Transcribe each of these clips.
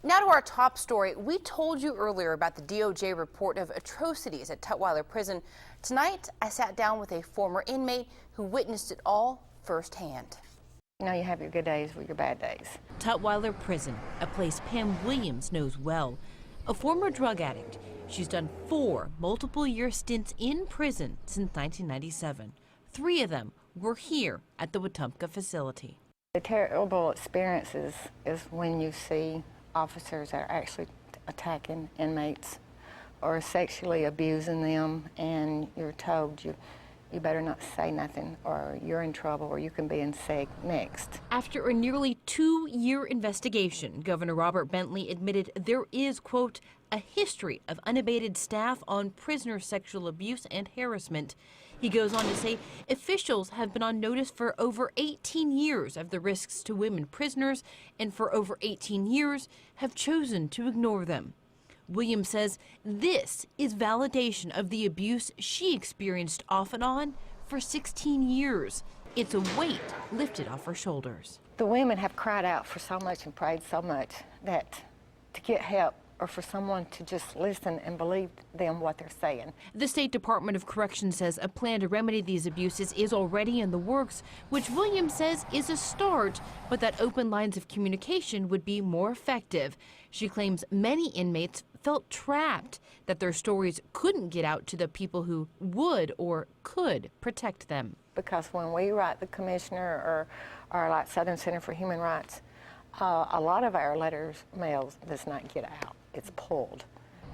Now to our top story. We told you earlier about the DOJ report of atrocities at Tutwiler Prison. Tonight, I sat down with a former inmate who witnessed it all firsthand. You know, you have your good days with your bad days. Tutwiler Prison, a place Pam Williams knows well. A former drug addict, she's done 4 multiple-year stints in prison since 1997. 3 of them were here at the Wetumpka facility. The terrible experiences is when you see officers that are actually attacking inmates or sexually abusing them, and you're told you better not say nothing or you're in trouble or you can be in seg next. After a nearly 2-year investigation, Governor Robert Bentley admitted there is, quote, a history of unabated staff on prisoner sexual abuse and harassment. He goes on to say officials have been on notice for over 18 years of the risks to women prisoners, and for over 18 years have chosen to ignore them. Williams says this is validation of the abuse she experienced off and on for 16 years. It's a weight lifted off her shoulders. The women have cried out for so much and prayed so much that to get help or for someone to just listen and believe them what they're saying. The State Department of Corrections says a plan to remedy these abuses is already in the works, which Williams says is a start, but that open lines of communication would be more effective. She claims many inmates felt trapped, that their stories couldn't get out to the people who would or could protect them. Because when we write the commissioner or like Southern Center for Human Rights, a lot of our letters, mails does not get out. It's pulled.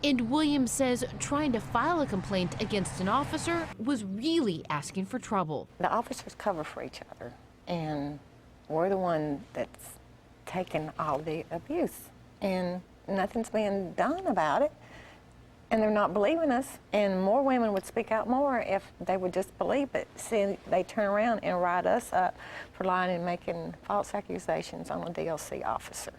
And Williams says trying to file a complaint against an officer was really asking for trouble. The officers cover for each other, and we're the one that's taken all the abuse, and nothing's being done about it, and they're not believing us, and more women would speak out more if they would just believe it. See, they turn around and write us up for lying and making false accusations on a DLC officer.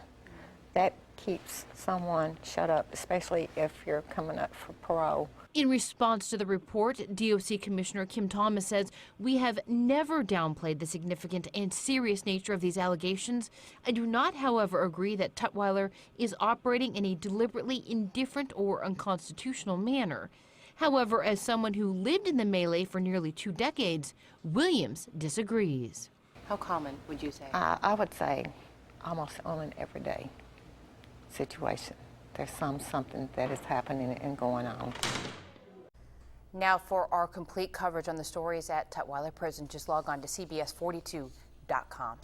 That keeps someone shut up, especially if you're coming up for parole. In response to the report, DOC Commissioner Kim Thomas says, we have never downplayed the significant and serious nature of these allegations. I do not, however, agree that Tutwiler is operating in a deliberately indifferent or unconstitutional manner. However, as someone who lived in the melee for nearly 2 decades, Williams disagrees. How common would you say? I would say almost on an everyday situation. There's something that is happening and going on. Now for our complete coverage on the stories at Tutwiler Prison, just log on to CBS42.com.